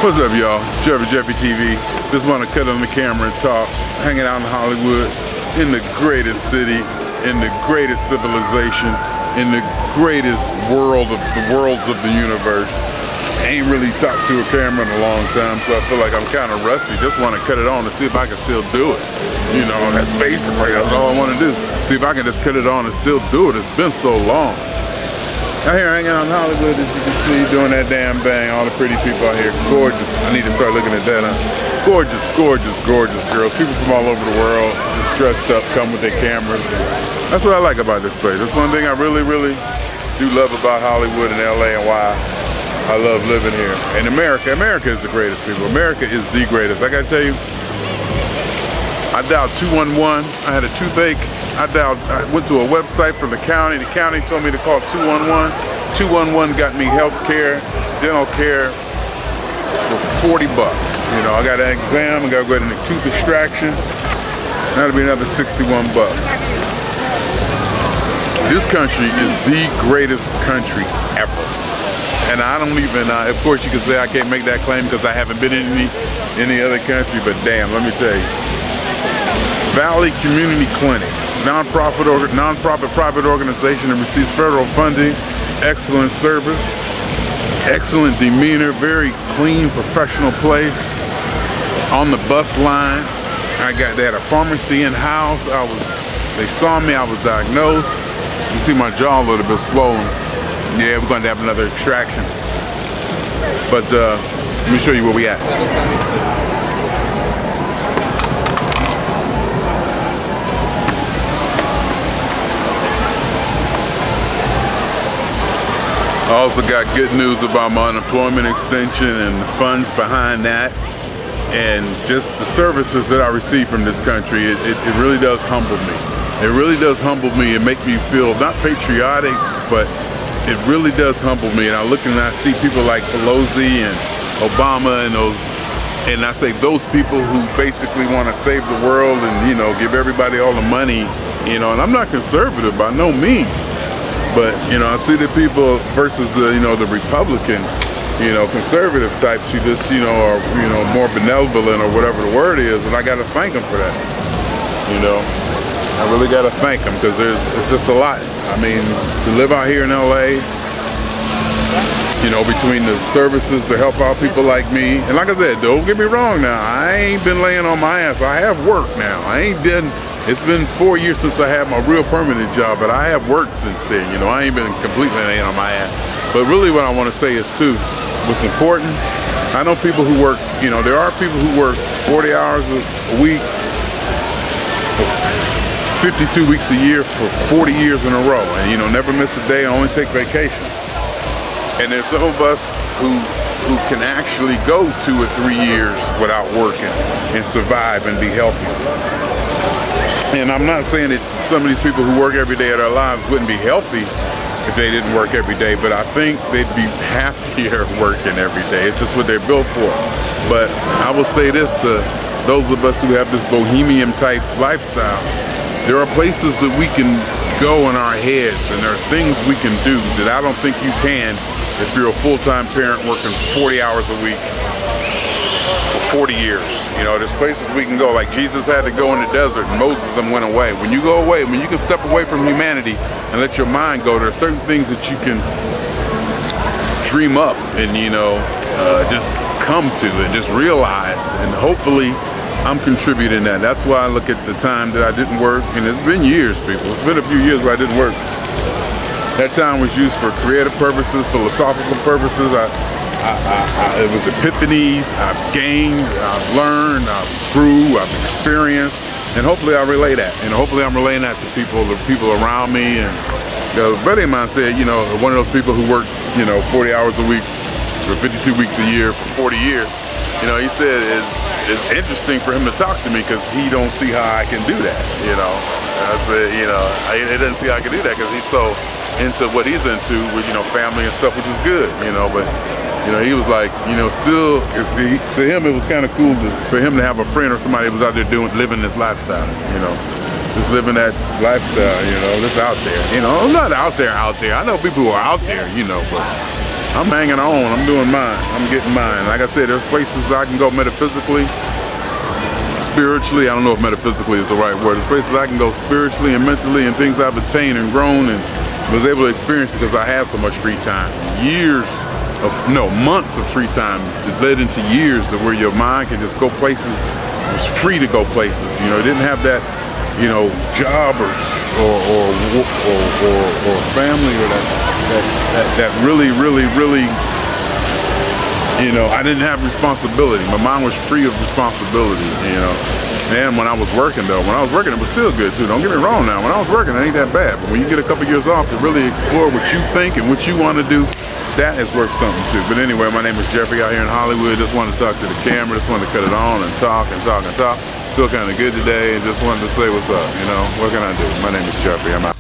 What's up, y'all? Jeffy TV. Just want to cut on the camera and talk. Hanging out in Hollywood, in the greatest city, in the greatest civilization, in the greatest world of the worlds of the universe. I ain't really talked to a camera in a long time, so I feel like I'm kind of rusty. Just want to cut it on to see if I can still do it. You know, that's basically that's all I want to do. See if I can just cut it on and still do it. It's been so long. Out here hanging out in Hollywood, as you can see, doing that damn thing. All the pretty people out here, gorgeous. I need to start looking at that. Gorgeous, gorgeous, gorgeous girls. People from all over the world, just dressed up, come with their cameras. That's what I like about this place. That's one thing I really, really do love about Hollywood and LA and why I love living here. And America is the greatest, people. America is the greatest. I gotta tell you, I dialed 211. I had a toothache. I went to a website from the county. The county told me to call 211. 211 got me health care, dental care for $40. You know, I got an exam, I gotta go get a tooth extraction. That'll be another $61. This country is the greatest country ever. And I don't even, of course you can say I can't make that claim because I haven't been in any other country, but damn, let me tell you. Valley Community Clinic, non-profit private organization that receives federal funding, excellent service, excellent demeanor, very clean, professional place. On the bus line, they had a pharmacy in-house. They saw me, I was diagnosed. You see my jaw a little bit swollen. Yeah, we're going to have another extraction. But let me show you where we at. I also got good news about my unemployment extension and the funds behind that, and just the services that I receive from this country. It really does humble me. It really does humble me and make me feel not patriotic, but it really does humble me. And I look and I see people like Pelosi and Obama and I say those people who basically want to save the world and, you know, give everybody all the money, you know. And I'm not conservative by no means. But, you know, I see the people versus the, you know, the Republican, you know, conservative types who just, you know, are, you know, more benevolent or whatever the word is, and I got to thank them for that. You know, I really got to thank them because it's just a lot. I mean, to live out here in LA, you know, between the services to help out people like me, and like I said, don't get me wrong now, I ain't been laying on my ass. I have work now. It's been 4 years since I had my real permanent job, but I have worked since then. You know, I ain't been completely laying on my ass. But really what I want to say is too, what's important, I know people who work, you know, there are people who work 40 hours a week, 52 weeks a year for 40 years in a row, and, you know, never miss a day, only take vacation. And there's some of us who can actually go 2 or 3 years without working and survive and be healthy. And I'm not saying that some of these people who work every day of their lives wouldn't be healthy if they didn't work every day, but I think they'd be happier working every day. It's just what they're built for. But I will say this to those of us who have this bohemian type lifestyle, there are places that we can go in our heads, and there are things we can do that I don't think you can if you're a full-time parent working 40 hours a week for 40 years. You know, there's places we can go, like Jesus had to go in the desert and Moses them went away. When you go away, when you can step away from humanity and let your mind go, there are certain things that you can dream up and, you know, just come to and just realize, and hopefully I'm contributing that. That's why I look at the time that I didn't work, and it's been years, people. It's been a few years where I didn't work. That time was used for creative purposes, philosophical purposes. It was epiphanies. I've gained, I've learned, I've grew, I've experienced, and hopefully I relay that. And hopefully I'm relaying that to people, the people around me. And a buddy of mine said, you know, one of those people who work, you know, 40 hours a week for 52 weeks a year for 40 years, you know, he said it's interesting for him to talk to me because he don't see how I can do that, you know. I said, you know, he doesn't see how I can do that because he's so into what he's into with, you know, family and stuff, which is good, you know. But, you know, he was like, you know, still, to him it was kind of cool for him to have a friend or somebody who was out there living this lifestyle, you know. Just living that lifestyle, you know, just out there. You know, I'm not out there. I know people who are out there, you know, but I'm hanging on. I'm doing mine. I'm getting mine. Like I said, there's places I can go metaphysically, spiritually. I don't know if metaphysically is the right word. There's places I can go spiritually and mentally, and things I've attained and grown and was able to experience because I had so much free time. Months of free time that led into years to where your mind can just go places. It was free to go places. You know, it didn't have that, you know, job or family or that really, you know, I didn't have responsibility. My mind was free of responsibility, you know. And when I was working though, it was still good too. Don't get me wrong now. When I was working, it ain't that bad. But when you get a couple years off to really explore what you think and what you want to do, that is worth something too. But anyway, my name is Jeffrey out here in Hollywood. Just wanted to talk to the camera. Just wanted to cut it on and talk and talk and talk. Feel kind of good today and just wanted to say what's up, you know. What can I do? My name is Jeffrey. I'm out.